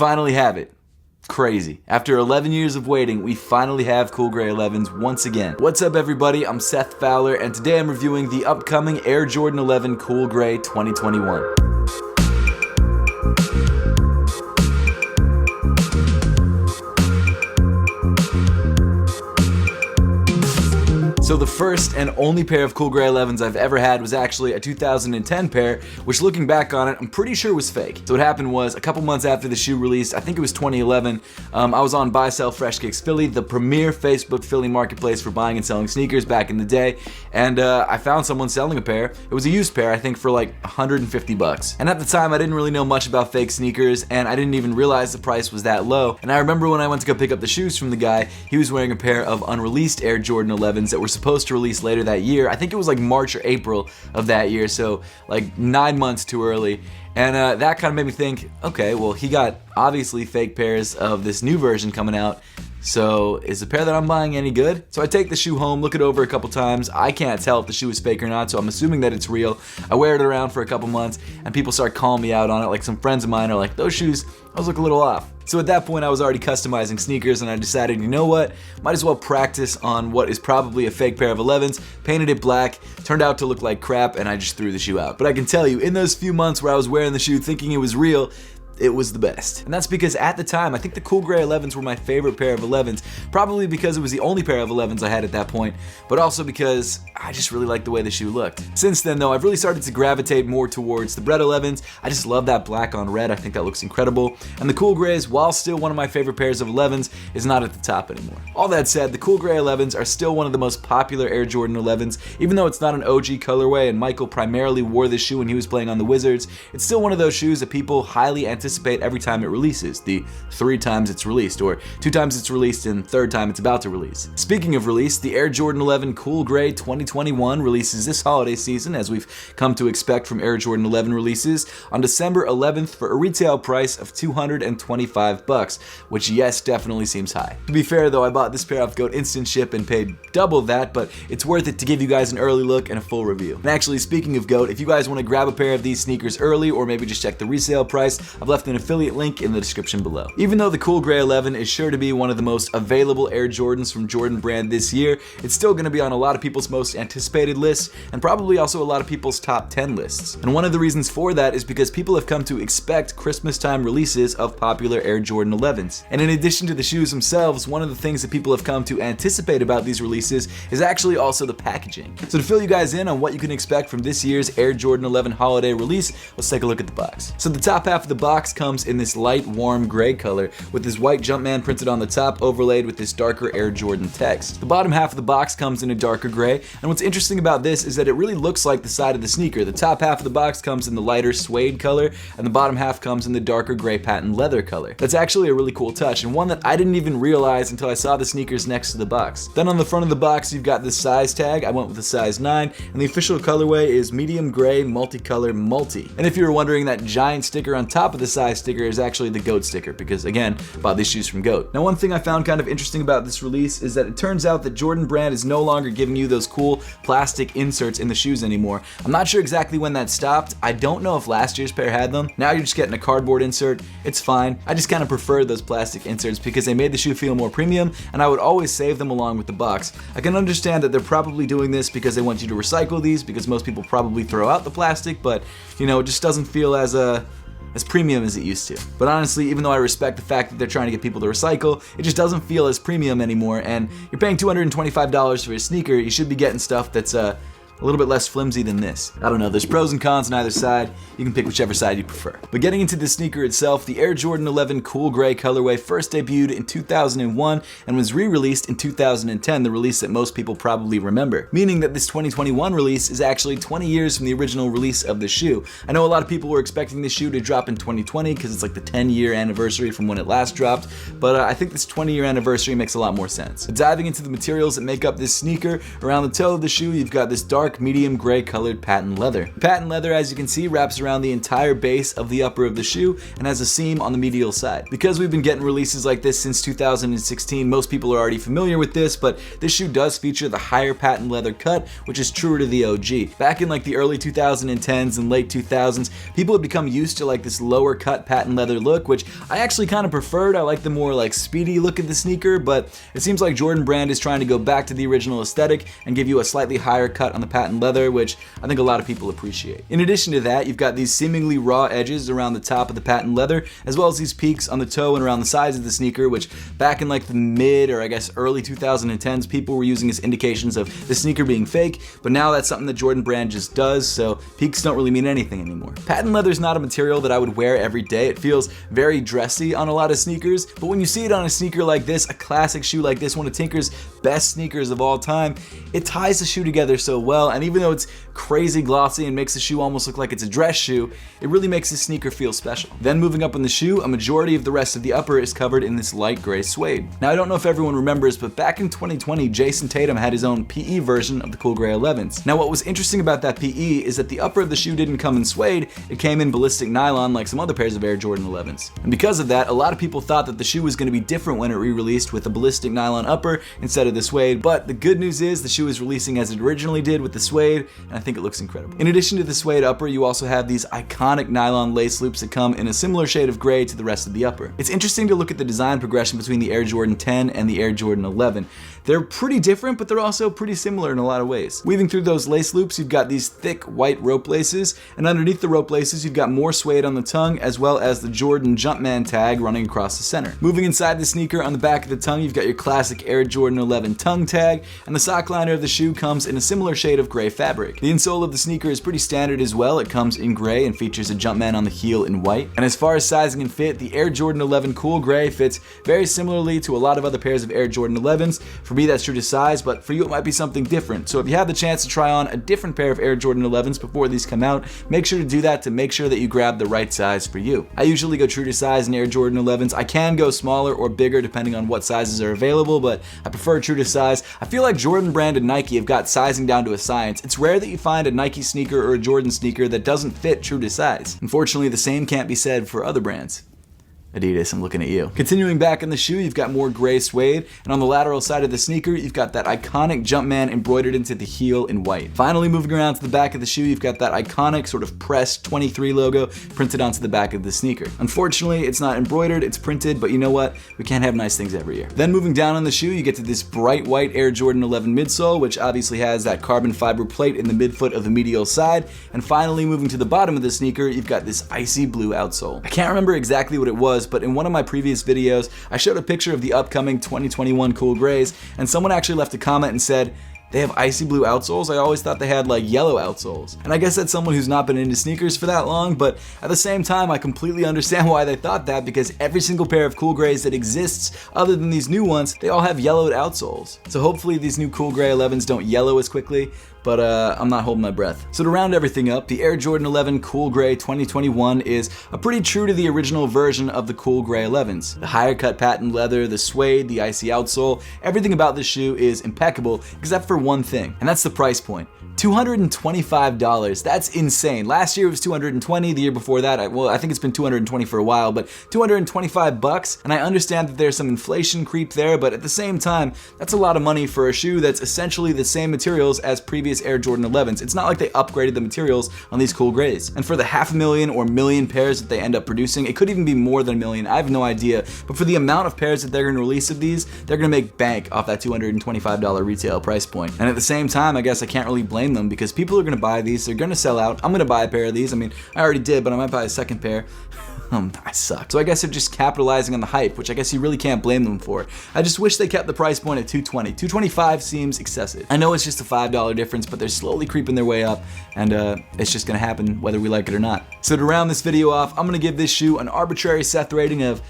Finally have it. Crazy. After 11 years of waiting, we finally have Cool Gray 11s once again. What's up everybody, I'm Seth Fowler, and today I'm reviewing the upcoming Air Jordan 11 Cool Gray 2021. So the first and only pair of Cool Gray 11s I've ever had was actually a 2010 pair, which looking back on it, I'm pretty sure was fake. So what happened was, a couple months after the shoe released, I think it was 2011, I was on Buy Sell Fresh Kicks Philly, the premier Facebook Philly marketplace for buying and selling sneakers back in the day, and I found someone selling a pair. It was a used pair, I think for like 150 bucks. And at the time, I didn't really know much about fake sneakers, and I didn't even realize the price was that low. And I remember when I went to go pick up the shoes from the guy, he was wearing a pair of unreleased Air Jordan 11s that were supposed to release later that year. I think it was like March or April of that year, so like 9 months too early. And that kind of made me think, okay, well, he got obviously fake pairs of this new version coming out. So is the pair that I'm buying any good? So I take the shoe home, look it over a couple times. I can't tell if the shoe is fake or not, so I'm assuming that it's real. I wear it around for a couple months, and people start calling me out on it. Like some friends of mine are like, those shoes, those look a little off. So at that point, I was already customizing sneakers, and I decided, you know what? Might as well practice on what is probably a fake pair of 11s, painted it black, turned out to look like crap, and I just threw the shoe out. But I can tell you, in those few months where I was wearing the shoe thinking it was real, it was the best. And that's because at the time, I think the Cool Gray 11s were my favorite pair of 11s, probably because it was the only pair of 11s I had at that point, but also because I just really liked the way the shoe looked. Since then though, I've really started to gravitate more towards the Bred 11s. I just love that black on red, I think that looks incredible. And the Cool Grays, while still one of my favorite pairs of 11s, is not at the top anymore. All that said, the Cool Gray 11s are still one of the most popular Air Jordan 11s, even though it's not an OG colorway and Michael primarily wore this shoe when he was playing on the Wizards. It's still one of those shoes that people highly anticipate every time it releases, the 3 times it's released, or 2 times it's released and 3rd time it's about to release. Speaking of release, the Air Jordan 11 Cool Gray 2021 releases this holiday season, as we've come to expect from Air Jordan 11 releases, on December 11th for a retail price of $225, which yes, definitely seems high. To be fair though, I bought this pair off Goat Instant Ship and paid double that, but it's worth it to give you guys an early look and a full review. And actually, speaking of Goat, if you guys want to grab a pair of these sneakers early, or maybe just check the resale price, I've left an affiliate link in the description below. Even though the Cool Gray 11 is sure to be one of the most available Air Jordans from Jordan Brand this year, it's still going to be on a lot of people's most anticipated lists, and probably also a lot of people's top 10 lists. And one of the reasons for that is because people have come to expect Christmas time releases of popular Air Jordan 11s. And in addition to the shoes themselves, one of the things that people have come to anticipate about these releases is actually also the packaging. So to fill you guys in on what you can expect from this year's Air Jordan 11 holiday release, let's take a look at the box. So the top half of the box comes in this light warm gray color with this white Jumpman printed on the top, overlaid with this darker Air Jordan text. The bottom half of the box comes in a darker gray, and what's interesting about this is that it really looks like the side of the sneaker. The top half of the box comes in the lighter suede color, and the bottom half comes in the darker gray patent leather color. That's actually a really cool touch, and one that I didn't even realize until I saw the sneakers next to the box. Then on the front of the box, you've got this size tag. I went with a size 9, and the official colorway is medium gray multicolor multi. And if you were wondering, that giant sticker on top of the size sticker is actually the Goat sticker, because again, bought these shoes from Goat. Now, one thing I found kind of interesting about this release is that it turns out that Jordan Brand is no longer giving you those cool plastic inserts in the shoes anymore. I'm not sure exactly when that stopped. I don't know if last year's pair had them. Now you're just getting a cardboard insert. It's fine. I just kind of prefer those plastic inserts because they made the shoe feel more premium, and I would always save them along with the box. I can understand that they're probably doing this because they want you to recycle these, because most people probably throw out the plastic, but you know, it just doesn't feel as premium as it used to. But honestly, even though I respect the fact that they're trying to get people to recycle, it just doesn't feel as premium anymore, and you're paying $225 for a sneaker, you should be getting stuff that's a little bit less flimsy than this. I don't know, there's pros and cons on either side. You can pick whichever side you prefer. But getting into the sneaker itself, the Air Jordan 11 Cool Gray colorway first debuted in 2001 and was re-released in 2010, the release that most people probably remember. Meaning that this 2021 release is actually 20 years from the original release of the shoe. I know a lot of people were expecting this shoe to drop in 2020 because it's like the 10-year anniversary from when it last dropped, but I think this 20-year anniversary makes a lot more sense. But diving into the materials that make up this sneaker, around the toe of the shoe you've got this dark dark medium gray colored patent leather. Patent leather, as you can see, wraps around the entire base of the upper of the shoe and has a seam on the medial side. Because we've been getting releases like this since 2016, most people are already familiar with this, but this shoe does feature the higher patent leather cut, which is truer to the OG. Back in like the early 2010s and late 2000s, people had become used to like this lower cut patent leather look, which I actually kind of preferred. I like the more like speedy look of the sneaker, but it seems like Jordan Brand is trying to go back to the original aesthetic and give you a slightly higher cut on the patent leather, which I think a lot of people appreciate. In addition to that, you've got these seemingly raw edges around the top of the patent leather, as well as these peaks on the toe and around the sides of the sneaker, which back in like the mid or I guess early 2010s, people were using as indications of the sneaker being fake, but now that's something that Jordan Brand just does, so peaks don't really mean anything anymore. Patent leather is not a material that I would wear every day. It feels very dressy on a lot of sneakers, but when you see it on a sneaker like this, a classic shoe like this, one of Tinker's best sneakers of all time, it ties the shoe together so well, and even though it's crazy glossy and makes the shoe almost look like it's a dress shoe, it really makes this sneaker feel special. Then moving up on the shoe, a majority of the rest of the upper is covered in this light gray suede. Now I don't know if everyone remembers, but back in 2020, Jason Tatum had his own PE version of the Cool Gray 11s. Now what was interesting about that PE is that the upper of the shoe didn't come in suede, it came in ballistic nylon like some other pairs of Air Jordan 11s. And because of that, a lot of people thought that the shoe was going to be different when it re-released with a ballistic nylon upper instead of the suede, but the good news is the shoe is releasing as it originally did with the suede, and I think it looks incredible. In addition to the suede upper, you also have these iconic nylon lace loops that come in a similar shade of gray to the rest of the upper. It's interesting to look at the design progression between the Air Jordan 10 and the Air Jordan 11. They're pretty different, but they're also pretty similar in a lot of ways. Weaving through those lace loops, you've got these thick white rope laces, and underneath the rope laces, you've got more suede on the tongue, as well as the Jordan Jumpman tag running across the center. Moving inside the sneaker, on the back of the tongue, you've got your classic Air Jordan 11 tongue tag, and the sock liner of the shoe comes in a similar shade of gray fabric. The insole of the sneaker is pretty standard as well. It comes in gray and features a Jumpman on the heel in white. And as far as sizing and fit, the Air Jordan 11 Cool Gray fits very similarly to a lot of other pairs of Air Jordan 11s. For me, that's true to size, but for you, it might be something different. So if you have the chance to try on a different pair of Air Jordan 11s before these come out, make sure to do that to make sure that you grab the right size for you. I usually go true to size in Air Jordan 11s. I can go smaller or bigger depending on what sizes are available, but I prefer true to size. I feel like Jordan Brand and Nike have got sizing down to a science. It's rare that you find a Nike sneaker or a Jordan sneaker that doesn't fit true to size. Unfortunately, the same can't be said for other brands. Adidas, I'm looking at you. Continuing back on the shoe, you've got more gray suede, and on the lateral side of the sneaker, you've got that iconic Jumpman embroidered into the heel in white. Finally, moving around to the back of the shoe, you've got that iconic sort of pressed 23 logo printed onto the back of the sneaker. Unfortunately, it's not embroidered, it's printed, but you know what? We can't have nice things every year. Then moving down on the shoe, you get to this bright white Air Jordan 11 midsole, which obviously has that carbon fiber plate in the midfoot of the medial side. And finally, moving to the bottom of the sneaker, you've got this icy blue outsole. I can't remember exactly what it was, but in one of my previous videos, I showed a picture of the upcoming 2021 Cool Grays, and someone actually left a comment and said, they have icy blue outsoles? I always thought they had like yellow outsoles. And I guess that's someone who's not been into sneakers for that long, but at the same time, I completely understand why they thought that, because every single pair of Cool Grays that exists, other than these new ones, they all have yellowed outsoles. So hopefully these new Cool Gray 11s don't yellow as quickly, but I'm not holding my breath. So to round everything up, the Air Jordan 11 Cool Gray 2021 is a pretty true to the original version of the Cool Gray 11s. The higher cut patent leather, the suede, the icy outsole, everything about this shoe is impeccable except for one thing, and that's the price point. $225. That's insane. Last year it was $220. The year before that, I think it's been $220 for a while, but $225. And I understand that there's some inflation creep there, but at the same time, that's a lot of money for a shoe that's essentially the same materials as previous Air Jordan 11s. It's not like they upgraded the materials on these Cool Grays. And for the 500,000 or million pairs that they end up producing, it could even be more than a million. I have no idea. But for the amount of pairs that they're going to release of these, they're going to make bank off that $225 retail price point. And at the same time, I guess I can't really blame them, because people are going to buy these, they're going to sell out. I'm going to buy a pair of these. I mean, I already did, but I might buy a second pair. I suck. So I guess they're just capitalizing on the hype, which I guess you really can't blame them for. I just wish they kept the price point at $220. $225 seems excessive. I know it's just a $5 difference, but they're slowly creeping their way up, and it's just going to happen whether we like it or not. So to round this video off, I'm going to give this shoe an arbitrary Seth rating of